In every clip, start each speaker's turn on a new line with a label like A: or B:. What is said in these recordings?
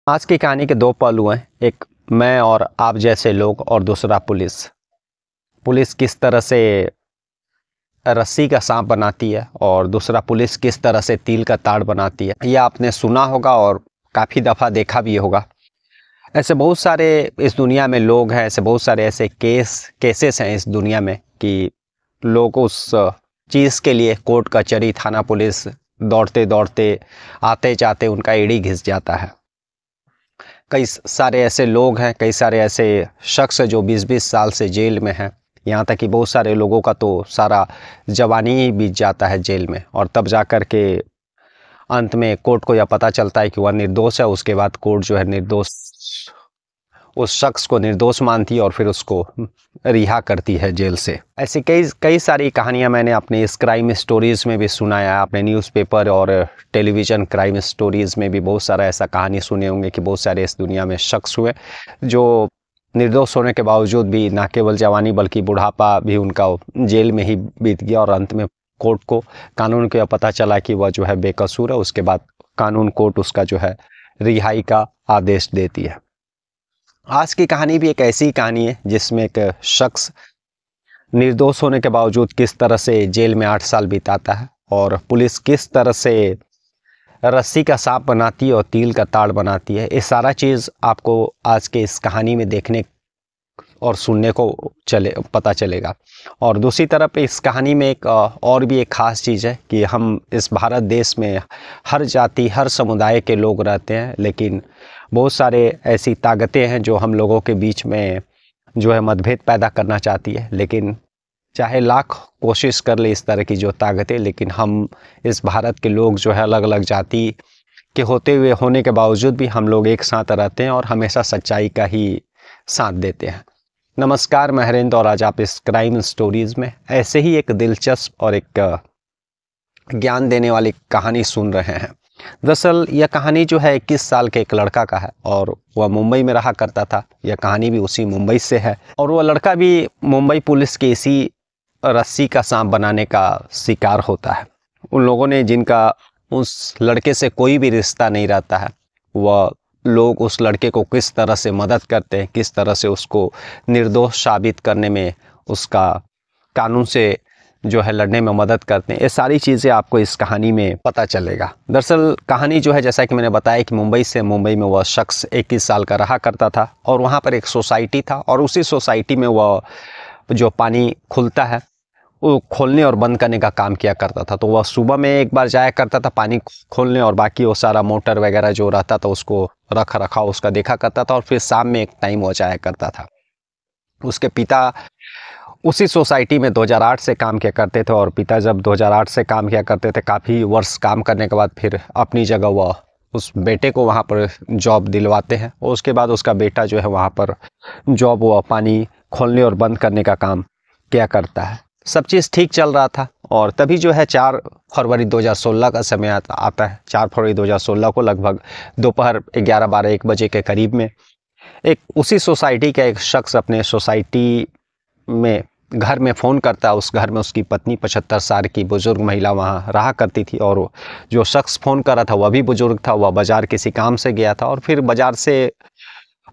A: आज की कहानी के दो पहलू हैं। एक मैं और आप जैसे लोग और दूसरा पुलिस। पुलिस किस तरह से रस्सी का सांप बनाती है और दूसरा पुलिस किस तरह से तिल का ताड़ बनाती है। यह आपने सुना होगा और काफ़ी दफ़ा देखा भी होगा। ऐसे बहुत सारे इस दुनिया में लोग हैं, ऐसे बहुत सारे ऐसे केसेस हैं इस दुनिया में कि लोग उस चीज़ के लिए कोर्ट कचहरी थाना पुलिस दौड़ते दौड़ते आते जाते उनका एड़ी घिस जाता है। कई सारे ऐसे लोग हैं, कई सारे ऐसे शख्स जो 20-20 साल से जेल में हैं। यहाँ तक कि बहुत सारे लोगों का तो सारा जवानी ही बीत जाता है जेल में, और तब जा कर के अंत में कोर्ट को यह पता चलता है कि वह निर्दोष है। उसके बाद कोर्ट जो है निर्दोष उस शख्स को निर्दोष मानती है और फिर उसको रिहा करती है जेल से। ऐसी कई कई सारी कहानियां मैंने अपने इस क्राइम स्टोरीज़ में भी सुनाया है। आपने न्यूज़पेपर और टेलीविज़न क्राइम स्टोरीज़ में भी बहुत सारा ऐसा कहानी सुने होंगे कि बहुत सारे इस दुनिया में शख्स हुए जो निर्दोष होने के बावजूद भी ना केवल जवानी बल्कि बुढ़ापा भी उनका जेल में ही बीत गया, और अंत में कोर्ट को कानून को यह पता चला कि वह जो है बेकसूर है। उसके बाद कानून कोर्ट उसका जो है रिहाई का आदेश देती है। आज की कहानी भी एक ऐसी कहानी है जिसमें एक शख्स निर्दोष होने के बावजूद किस तरह से जेल में 8 साल बिताता है और पुलिस किस तरह से रस्सी का सांप बनाती है और तिल का ताड़ बनाती है। ये सारा चीज़ आपको आज के इस कहानी में देखने और सुनने को पता चलेगा। और दूसरी तरफ इस कहानी में एक और भी एक ख़ास चीज़ है कि हम इस भारत देश में हर जाति हर समुदाय के लोग रहते हैं, लेकिन बहुत सारे ऐसी ताकतें हैं जो हम लोगों के बीच में जो है मतभेद पैदा करना चाहती है। लेकिन चाहे लाख कोशिश कर ले इस तरह की जो ताकतें, लेकिन हम इस भारत के लोग जो है अलग अलग जाति के होने के बावजूद भी हम लोग एक साथ रहते हैं और हमेशा सच्चाई का ही साथ देते हैं। नमस्कार, मैं हरेंद्र और आज आप इस क्राइम स्टोरीज़ में ऐसे ही एक दिलचस्प और एक ज्ञान देने वाली कहानी सुन रहे हैं। दरअसल यह कहानी जो है 21 साल के एक लड़का का है और वह मुंबई में रहा करता था। यह कहानी भी उसी मुंबई से है और वह लड़का भी मुंबई पुलिस के इसी रस्सी का सांप बनाने का शिकार होता है। उन लोगों ने जिनका उस लड़के से कोई भी रिश्ता नहीं रहता है, वह लोग उस लड़के को किस तरह से मदद करते हैं, किस तरह से उसको निर्दोष साबित करने में उसका कानून से जो है लड़ने में मदद करते हैं। ये सारी चीज़ें आपको इस कहानी में पता चलेगा। दरअसल कहानी जो है जैसा कि मैंने बताया कि मुंबई में वह शख्स 21 साल का रहा करता था और वहाँ पर एक सोसाइटी था और उसी सोसाइटी में वह जो पानी खुलता है वो खोलने और बंद करने का काम किया करता था। तो वह सुबह में एक बार जाया करता था पानी खोलने और बाकी वो सारा मोटर वगैरह जो रहता था उसको रख रखाव उसका देखा करता था और फिर शाम में एक टाइम वो जाया करता था। उसके पिता उसी सोसाइटी में 2008 से काम किया करते थे और पिता जब 2008 से काम किया करते थे, काफ़ी वर्ष काम करने के बाद फिर अपनी जगह वह उस बेटे को वहाँ पर जॉब दिलवाते हैं और उसके बाद उसका बेटा जो है वहाँ पर जॉब वह पानी खोलने और बंद करने का काम किया करता है। सब चीज़ ठीक चल रहा था और तभी जो है 4 फरवरी 2016 का समय आता है। 4 फरवरी 2016 को लगभग दोपहर 11-12-1 बजे के करीब में एक उसी सोसाइटी का एक शख्स अपने सोसाइटी में घर में फ़ोन करता है। उस घर में उसकी पत्नी 75 साल की बुज़ुर्ग महिला वहाँ रहा करती थी और जो शख्स फ़ोन कर रहा था वह भी बुज़ुर्ग था। वह बाज़ार किसी काम से गया था और फिर बाज़ार से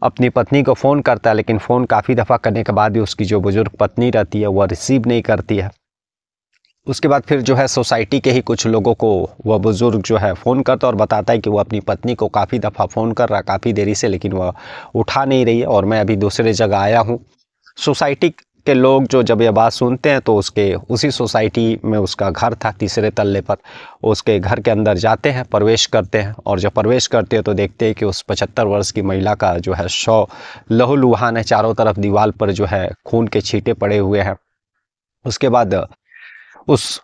A: अपनी पत्नी को फ़ोन करता है, लेकिन फ़ोन काफ़ी दफ़ा करने के बाद भी उसकी जो बुज़ुर्ग पत्नी रहती है वह रिसीव नहीं करती है। उसके बाद फिर जो है सोसाइटी के ही कुछ लोगों को वह बुज़ुर्ग जो है फ़ोन करता और बताता है कि वह अपनी पत्नी को काफ़ी दफ़ा फ़ोन कर रहा काफ़ी देरी से, लेकिन वह उठा नहीं रही है और मैं अभी दूसरे जगह आया हूँ। सोसाइटी के लोग जो जब यह बात सुनते हैं तो उसके उसी सोसाइटी में उसका घर था 3रे तल्ले पर। उसके घर के अंदर जाते हैं, प्रवेश करते हैं और जब प्रवेश करते हैं तो देखते हैं कि उस 75 वर्ष की महिला का जो है शव लहूलुहान है। चारों तरफ दीवार पर जो है खून के छींटे पड़े हुए हैं। उसके बाद उस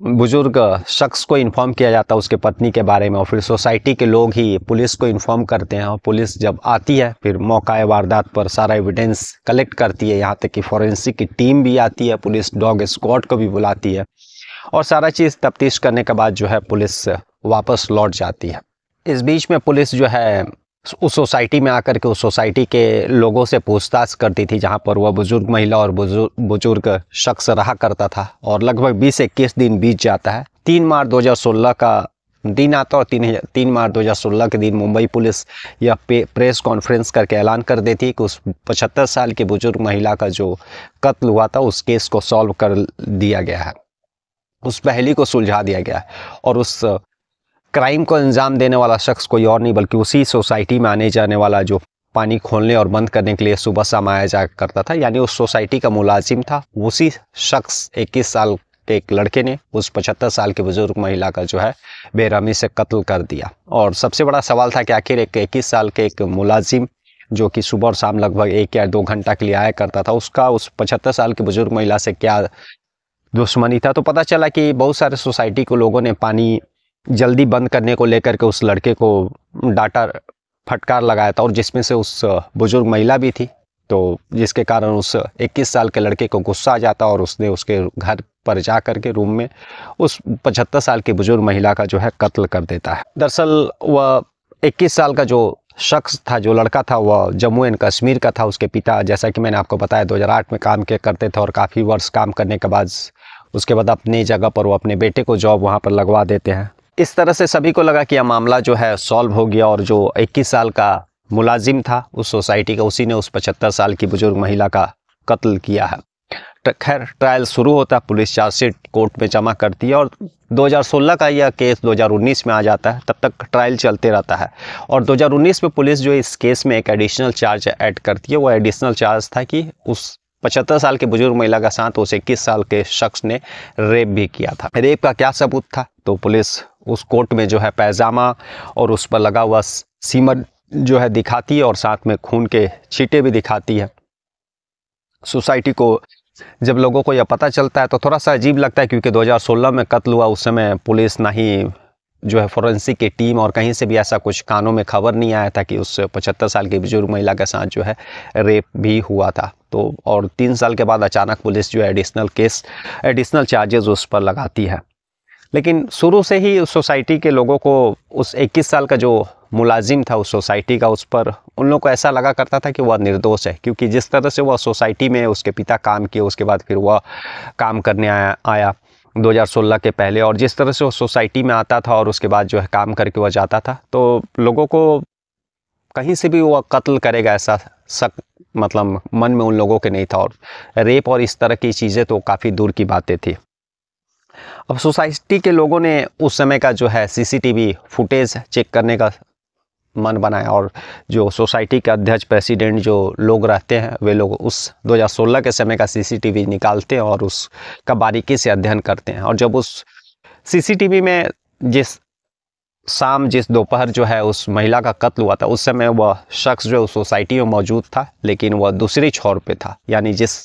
A: बुजुर्ग शख्स को इन्फॉर्म किया जाता है उसके पत्नी के बारे में और फिर सोसाइटी के लोग ही पुलिस को इन्फॉर्म करते हैं और पुलिस जब आती है फिर मौका वारदात पर सारा एविडेंस कलेक्ट करती है। यहाँ तक कि फॉरेंसिक की टीम भी आती है, पुलिस डॉग स्क्वाड को भी बुलाती है और सारा चीज़ तफ्तीश करने के बाद जो है पुलिस वापस लौट जाती है। इस बीच में पुलिस जो है उस सोसाइटी में आकर के उस सोसाइटी के लोगों से पूछताछ करती थी जहां पर वह बुजुर्ग महिला और बुजुर्ग शख्स रहा करता था और लगभग 20-21 दिन बीत जाता है। 3 मार्च 2016 का दिन आता और 3 मार्च 2016 के दिन मुंबई पुलिस यह प्रेस कॉन्फ्रेंस करके ऐलान कर देती है कि उस 75 साल की बुजुर्ग महिला का जो कत्ल हुआ था उस केस को सॉल्व कर दिया गया है, उस पहेली को सुलझा दिया गया है। और उस क्राइम को अंजाम देने वाला शख्स कोई और नहीं बल्कि उसी सोसाइटी में आने जाने वाला जो पानी खोलने और बंद करने के लिए सुबह शाम आया जा करता था, यानी उस सोसाइटी का मुलाजिम था। उसी शख्स 21 साल के एक लड़के ने उस 75 साल की बुजुर्ग महिला का जो है बेरहमी से कत्ल कर दिया। और सबसे बड़ा सवाल था कि आखिर एक 21 साल के एक मुलाजिम जो कि सुबह और शाम लगभग 1 या 2 घंटा के लिए आया करता था, उसका उस 75 साल की बुजुर्ग महिला से क्या दुश्मनी था। तो पता चला कि बहुत सारे सोसाइटी को लोगों ने पानी जल्दी बंद करने को लेकर के उस लड़के को डांटा, फटकार लगाया था, और जिसमें से उस बुजुर्ग महिला भी थी। तो जिसके कारण उस 21 साल के लड़के को गुस्सा आ जाता और उसने उसके घर पर जा कर के रूम में उस 75 साल की बुजुर्ग महिला का जो है कत्ल कर देता है। दरअसल वह 21 साल का जो शख्स था, जो लड़का था, वह जम्मू एंड कश्मीर का था। उसके पिता, जैसा कि मैंने आपको बताया, 2008 में काम किया करते थे और काफ़ी वर्ष काम करने के बाद उसके बाद अपनी जगह पर वो अपने बेटे को जॉब वहाँ पर लगवा देते हैं। इस तरह से सभी को लगा कि यह मामला जो है सॉल्व हो गया और जो 21 साल का मुलाजिम था उस सोसाइटी का, उसी ने उस 75 साल की बुजुर्ग महिला का कत्ल किया है। खैर, ट्रायल शुरू होता है, पुलिस चार्जशीट कोर्ट में जमा करती है और 2016 का यह केस 2019 में आ जाता है। तब तक ट्रायल चलते रहता है और 2019 में पुलिस जो इस केस में एक एडिशनल चार्ज ऐड करती है। वो एडिशनल चार्ज था कि उस 75 साल के बुजुर्ग महिला का साथ उस 21 साल के शख्स ने रेप भी किया था। रेप का क्या सबूत था? तो पुलिस उस कोर्ट में जो है पैजामा और उस पर लगा हुआ सीमन जो है दिखाती है और साथ में खून के छींटे भी दिखाती है। सोसाइटी को जब लोगों को यह पता चलता है तो थोड़ा सा अजीब लगता है, क्योंकि 2016 में कत्ल हुआ, उस समय पुलिस ना ही जो है फोरेंसिक की टीम और कहीं से भी ऐसा कुछ कानों में खबर नहीं आया था कि उस 75 साल की बुजुर्ग महिला के साथ जो है रेप भी हुआ था। तो और 3 साल के बाद अचानक पुलिस जो है एडिशनल चार्जेस उस पर लगाती है। लेकिन शुरू से ही उस सोसाइटी के लोगों को उस 21 साल का जो मुलाजिम था उस सोसाइटी का, उस पर उन लोगों को ऐसा लगा करता था कि वह निर्दोष है, क्योंकि जिस तरह से वह सोसाइटी में उसके पिता काम किए, उसके बाद फिर वह काम करने आया 2016 के पहले, और जिस तरह से वो सोसाइटी में आता था और उसके बाद जो है काम करके वह जाता था, तो लोगों को कहीं से भी वह कत्ल करेगा ऐसा शक मतलब मन में उन लोगों के नहीं था। और रेप और इस तरह की चीज़ें तो काफ़ी दूर की बातें थी। अब सोसाइटी के लोगों ने उस समय का जो है सीसीटीवी फुटेज चेक करने का मन बनाया और जो सोसाइटी के अध्यक्ष, प्रेसिडेंट जो लोग रहते हैं, वे लोग उस 2016 के समय का सीसीटीवी निकालते हैं और उसका बारीकी से अध्ययन करते हैं। और जब उस सीसीटीवी में जिस दोपहर जो है उस महिला का कत्ल हुआ था, उस समय वह शख्स जो उस सोसाइटी में मौजूद था, लेकिन वह दूसरी छोर पे था। यानी जिस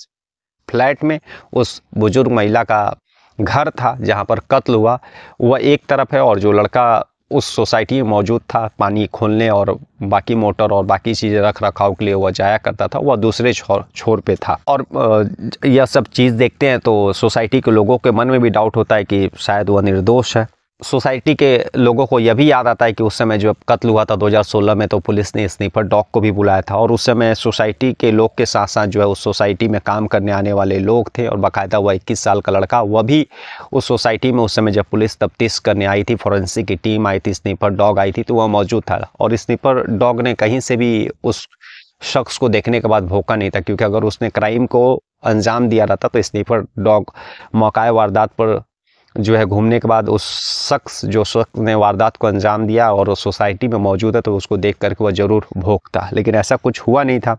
A: फ्लैट में उस बुजुर्ग महिला का घर था जहाँ पर कत्ल हुआ, वह एक तरफ है, और जो लड़का उस सोसाइटी में मौजूद था पानी खोलने और बाकी मोटर और बाकी चीज़ें रख रखाव के लिए वह जाया करता था, वह दूसरे छोर पे था। और यह सब चीज़ देखते हैं तो सोसाइटी के लोगों के मन में भी डाउट होता है कि शायद वह निर्दोष है। सोसाइटी के लोगों को यह भी याद आता है कि उस समय जब कत्ल हुआ था 2016 में, तो पुलिस ने स्नीपर डॉग को भी बुलाया था, और उस समय सोसाइटी के लोग के साथ साथ जो है उस सोसाइटी में काम करने आने वाले लोग थे, और बाकायदा वह 21 साल का लड़का, वह भी उस सोसाइटी में उस समय जब पुलिस तफ्तीश करने आई थी, फोरेंसिक की टीम आई थी, स्नीपर डॉग आई थी, तो वह मौजूद था। और स्नीपर डॉग ने कहीं से भी उस शख्स को देखने के बाद भौंका नहीं था, क्योंकि अगर उसने क्राइम को अंजाम दिया रहता तो स्नीपर डॉग मौका वारदात पर जो है घूमने के बाद उस शख्स ने वारदात को अंजाम दिया और उस सोसाइटी में मौजूद है तो उसको देख करके वह ज़रूर भौंकता, लेकिन ऐसा कुछ हुआ नहीं था।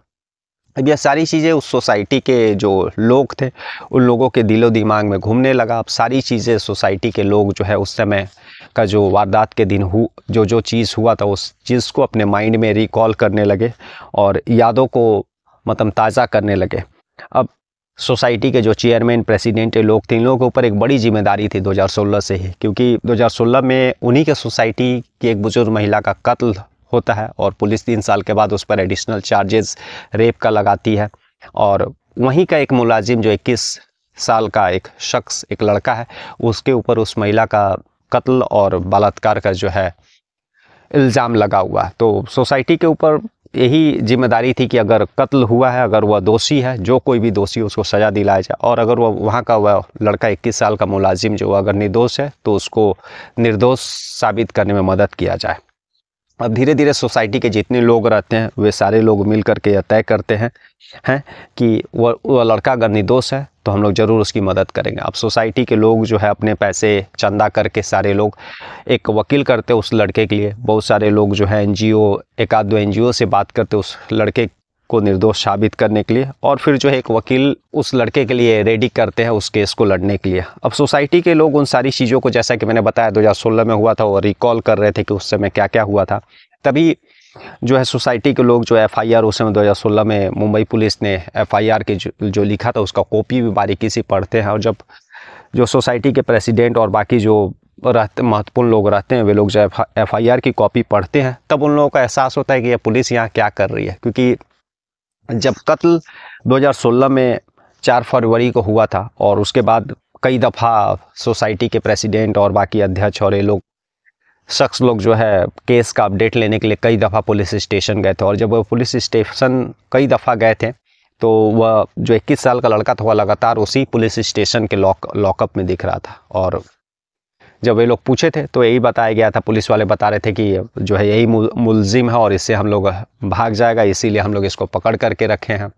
A: अब यह सारी चीज़ें उस सोसाइटी के जो लोग थे उन लोगों के दिलो दिमाग में घूमने लगा। अब सारी चीज़ें सोसाइटी के लोग जो है उस समय का जो वारदात के दिन जो चीज़ हुआ था उस चीज़ को अपने माइंड में रिकॉल करने लगे और यादों को मतलब ताज़ा करने लगे। अब सोसाइटी के जो चेयरमैन, प्रेसिडेंट लोग थे, इन लोगों के ऊपर एक बड़ी जिम्मेदारी थी 2016 से ही, क्योंकि 2016 में उन्हीं के सोसाइटी की एक बुजुर्ग महिला का कत्ल होता है और पुलिस 3 साल के बाद उस पर एडिशनल चार्जेस रेप का लगाती है। और वहीं का एक मुलाजिम जो 21 साल का एक शख्स, एक लड़का है, उसके ऊपर उस महिला का कत्ल और बलात्कार का जो है इल्ज़ाम लगा हुआ है। तो सोसाइटी के ऊपर यही जिम्मेदारी थी कि अगर कत्ल हुआ है, अगर वह दोषी है, जो कोई भी दोषी उसको सज़ा दिलाया जाए, और अगर वह वहाँ का वह लड़का 21 साल का मुलाजिम जो अगर निर्दोष है तो उसको निर्दोष साबित करने में मदद किया जाए। अब धीरे धीरे सोसाइटी के जितने लोग रहते हैं वे सारे लोग मिल करके यह तय करते हैं कि वह लड़का अगर निर्दोष है तो हम लोग ज़रूर उसकी मदद करेंगे। अब सोसाइटी के लोग जो है अपने पैसे चंदा करके सारे लोग एक वकील करते उस लड़के के लिए। बहुत सारे लोग जो है NGO, एक आध दो NGO से बात करते उस लड़के को निर्दोष साबित करने के लिए, और फिर जो है एक वकील उस लड़के के लिए रेडी करते हैं उस केस को लड़ने के लिए। अब सोसाइटी के लोग उन सारी चीज़ों को, जैसा कि मैंने बताया 2016 में हुआ था, वो रिकॉल कर रहे थे कि उस समय क्या क्या हुआ था। तभी जो है सोसाइटी के लोग जो FIR उस समय 2016 में मुंबई पुलिस ने FIR के जो लिखा था उसका कॉपी भी बारीकी से पढ़ते हैं, और जब जो सोसाइटी के प्रेसिडेंट और बाकी जो महत्वपूर्ण लोग रहते हैं वे लोग जो FIR की कॉपी पढ़ते हैं, तब उन लोगों का एहसास होता है कि यह पुलिस यहाँ क्या कर रही है। क्योंकि जब कत्ल 2016 में 4 फरवरी को हुआ था, और उसके बाद कई दफ़ा सोसाइटी के प्रेसिडेंट और बाकी अध्यक्ष और ये लोग शख्स लोग जो है केस का अपडेट लेने के लिए कई दफ़ा पुलिस स्टेशन गए थे, और जब वो पुलिस स्टेशन कई दफ़ा गए थे तो वह जो 21 साल का लड़का था वह लगातार उसी पुलिस स्टेशन के लॉकअप में दिख रहा था। और जब वे लोग पूछे थे तो यही बताया गया था, पुलिस वाले बता रहे थे कि जो है यही मुलजिम है और इससे हम लोग भाग जाएगा, इसीलिए हम लोग इसको पकड़ करके रखे हैं।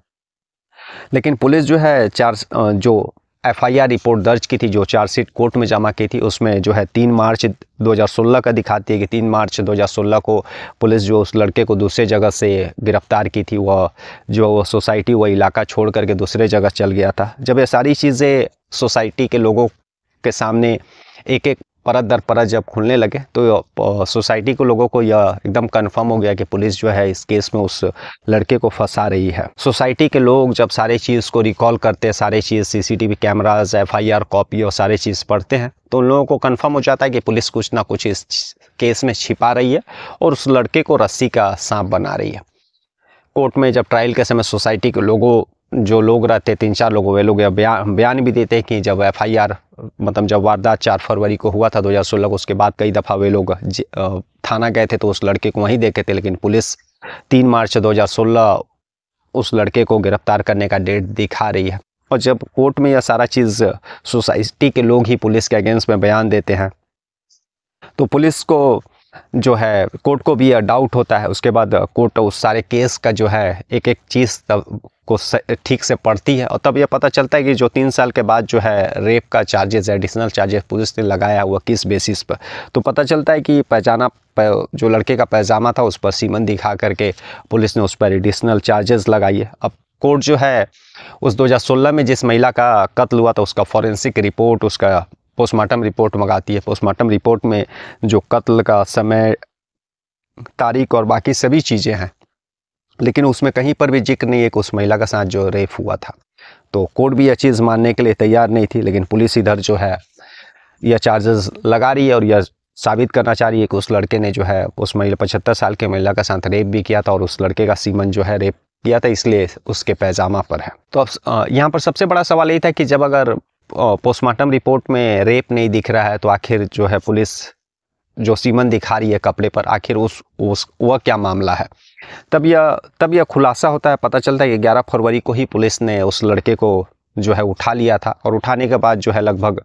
A: लेकिन पुलिस जो है जो FIR रिपोर्ट दर्ज की थी, जो चार्जशीट कोर्ट में जमा की थी, उसमें जो है 3 मार्च 2016 का दिखाती है कि 3 मार्च 2016 को पुलिस जो उस लड़के को दूसरे जगह से गिरफ्तार की थी, वह जो सोसाइटी वह इलाका छोड़ करके दूसरे जगह चल गया था। जब ये सारी चीज़ें सोसाइटी के लोगों के सामने एक एक परत दर परत जब खुलने लगे तो सोसाइटी के लोगों को यह एकदम कंफर्म हो गया कि पुलिस जो है इस केस में उस लड़के को फंसा रही है। सोसाइटी के लोग जब सारे चीज़ को रिकॉल करते हैं, सारे चीज़ CCTV कैमराज, FIR कॉपी और सारे चीज़ पढ़ते हैं, तो उन लोगों को कंफर्म हो जाता है कि पुलिस कुछ ना कुछ इस केस में छिपा रही है और उस लड़के को रस्सी का सांप बना रही है। कोर्ट में जब ट्रायल के समय सोसाइटी के लोगों जो लोग रहते 3-4 लोग, वे लोग बयान भी देते हैं कि जब FIR मतलब जब वारदात 4 फरवरी को हुआ था 2016 को, उसके बाद कई दफ़ा वे लोग थाना गए थे तो उस लड़के को वहीं देखे थे, लेकिन पुलिस 3 मार्च 2016 उस लड़के को गिरफ्तार करने का डेट दिखा रही है। और जब कोर्ट में यह सारा चीज़ सोसाइटी के लोग ही पुलिस के अगेंस्ट में बयान देते हैं तो पुलिस को जो है कोर्ट को भी डाउट होता है। उसके बाद कोर्ट उस सारे केस का जो है एक एक चीज़ को ठीक से पढ़ती है, और तब यह पता चलता है कि जो 3 साल के बाद जो है रेप का चार्जेस, एडिशनल चार्जेस पुलिस ने लगाया हुआ किस बेसिस पर, तो पता चलता है कि पहचाना जो लड़के का पैजामा था उस पर सीमन दिखा करके पुलिस ने उस पर एडिशनल चार्जेस लगाई है। अब कोर्ट जो है उस 2016 में जिस महिला का कत्ल हुआ था उसका फॉरेंसिक रिपोर्ट, उसका पोस्टमार्टम रिपोर्ट मंगाती है। पोस्टमार्टम रिपोर्ट में जो कत्ल का समय, तारीख और बाकी सभी चीज़ें हैं, लेकिन उसमें कहीं पर भी जिक्र नहीं है कि उस महिला के साथ जो रेप हुआ था। तो कोर्ट भी यह चीज़ मानने के लिए तैयार नहीं थी, लेकिन पुलिस इधर जो है यह चार्जेस लगा रही है और यह साबित करना चाह रही है कि उस लड़के ने जो है उस महिला 75 साल के महिला के साथ रेप भी किया था और उस लड़के का सीमन जो है रेप किया था, इसलिए उसके पैजामा पर है। तो अब यहाँ पर सबसे बड़ा सवाल ये था कि जब अगर पोस्टमार्टम रिपोर्ट में रेप नहीं दिख रहा है तो आखिर जो है पुलिस जो सीमन दिखा रही है कपड़े पर, आखिर वह क्या मामला है। तब यह खुलासा होता है, पता चलता है कि 11 फरवरी को ही पुलिस ने उस लड़के को जो है उठा लिया था, और उठाने के बाद जो है लगभग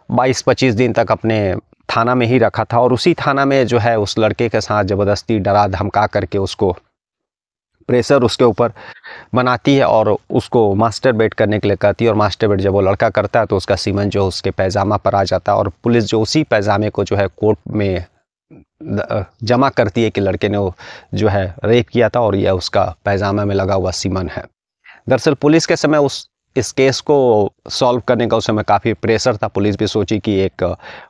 A: 22-25 दिन तक अपने थाना में ही रखा था, और उसी थाना में जो है उस लड़के के साथ ज़बरदस्ती डरा धमका करके उसको प्रेशर उसके ऊपर बनाती है और उसको मास्टरबेट करने के लिए कहती है, और मास्टरबेट जब वो लड़का करता है तो उसका सीमन जो उसके पैजामा पर आ जाता है, और पुलिस जो उसी पैजामे को जो है कोर्ट में जमा करती है कि लड़के ने वो जो है रेप किया था और यह उसका पैजामा में लगा हुआ सीमन है। दरअसल पुलिस के समय इस केस को सॉल्व करने का उस समय काफ़ी प्रेशर था। पुलिस भी सोची कि एक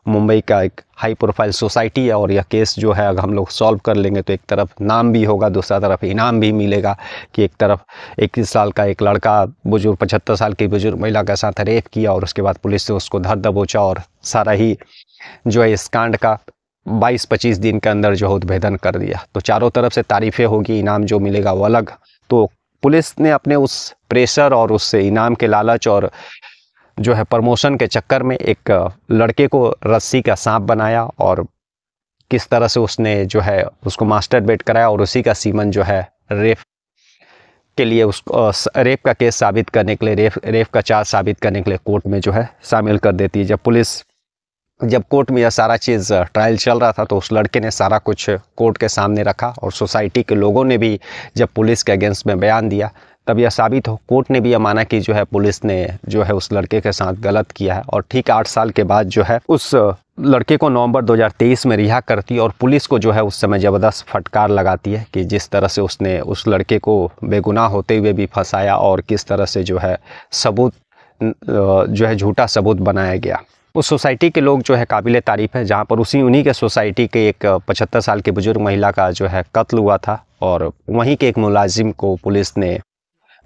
A: मुंबई का एक हाई प्रोफाइल सोसाइटी है और यह केस जो है अगर हम लोग सॉल्व कर लेंगे तो एक तरफ नाम भी होगा, दूसरा तरफ इनाम भी मिलेगा कि एक तरफ 21 साल का एक लड़का बुजुर्ग 75 साल की बुजुर्ग महिला के साथ रेप किया और उसके बाद पुलिस ने उसको धर दबोचा और सारा ही जो है इस कांड का 22-25 दिन के अंदर जो है उद्भेदन कर दिया। तो चारों तरफ से तारीफ़ें होगी, इनाम जो मिलेगा वो अलग। तो पुलिस ने अपने उस प्रेशर और उससे इनाम के लालच और जो है प्रमोशन के चक्कर में एक लड़के को रस्सी का सांप बनाया और किस तरह से उसने जो है उसको मास्टरबेट कराया और उसी का सीमन जो है रेप के लिए उसको रेप का केस साबित करने के लिए रेप का चार्ज साबित करने के लिए कोर्ट में जो है शामिल कर देती है। जब कोर्ट में यह सारा चीज़ ट्रायल चल रहा था तो उस लड़के ने सारा कुछ कोर्ट के सामने रखा और सोसाइटी के लोगों ने भी जब पुलिस के अगेंस्ट में बयान दिया तब यह साबित हो कोर्ट ने भी यह माना कि जो है पुलिस ने जो है उस लड़के के साथ गलत किया है। और ठीक 8 साल के बाद जो है उस लड़के को नवंबर 2023 में रिहा करती है और पुलिस को जो है उस समय ज़बरदस्त फटकार लगाती है कि जिस तरह से उसने उस लड़के को बेगुनाह होते हुए भी फंसाया और किस तरह से जो है सबूत जो है झूठा सबूत बनाया गया। उस सोसाइटी के लोग जो है काबिल तारीफ़ है, जहाँ पर उन्हीं के सोसाइटी के एक 75 साल की बुजुर्ग महिला का जो है कत्ल हुआ था और वहीं के एक मुलाजिम को पुलिस ने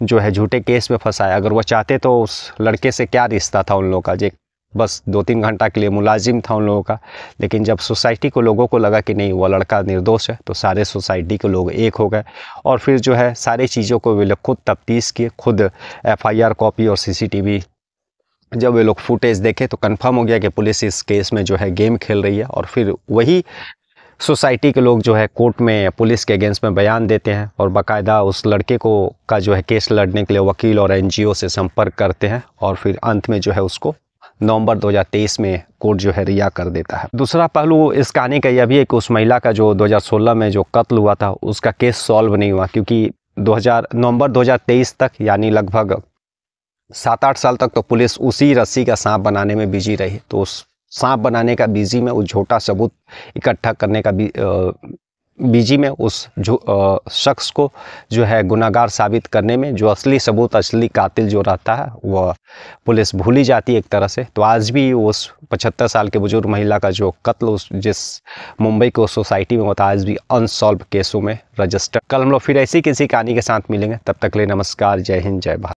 A: जो है झूठे केस में फंसाया। अगर वो चाहते तो उस लड़के से क्या रिश्ता था उन लोगों का, जो बस 2-3 घंटा के लिए मुलाजिम था उन लोगों का। लेकिन जब सोसाइटी को लोगों को लगा कि नहीं वो लड़का निर्दोष है तो सारे सोसाइटी के लोग एक हो गए और फिर जो है सारी चीज़ों को वे लोग खुद तफ्तीश किए, खुद FIR कॉपी और CCTV जब वे लोग फुटेज देखे तो कंफर्म हो गया कि पुलिस इस केस में जो है गेम खेल रही है। और फिर वही सोसाइटी के लोग जो है कोर्ट में पुलिस के अगेंस्ट में बयान देते हैं और बाकायदा उस लड़के को का जो है केस लड़ने के लिए वकील और NGO से संपर्क करते हैं और फिर अंत में जो है उसको नवंबर 2023 में कोर्ट जो है रिहा कर देता है। दूसरा पहलू इस कहानी का यह भी है कि उस महिला का जो 2016 में जो कत्ल हुआ था उसका केस सॉल्व नहीं हुआ, क्योंकि नवंबर 2023 तक यानी लगभग 7-8 साल तक तो पुलिस उसी रस्सी का सांप बनाने में बिजी रही। तो उस सांप बनाने का बिजी में, उस झूठा सबूत इकट्ठा करने का बिजी में उस शख्स को जो है गुनाहगार साबित करने में जो असली सबूत, असली कातिल जो रहता है वह पुलिस भूल ही जाती है एक तरह से। तो आज भी उस 75 साल के बुजुर्ग महिला का जो कत्ल जिस मुंबई को सोसाइटी में होता है आज भी अनसॉल्व केसों में रजिस्टर। कल हम लोग फिर ऐसी किसी कहानी के साथ मिलेंगे, तब तक के लिए नमस्कार, जय हिंद, जय भारत।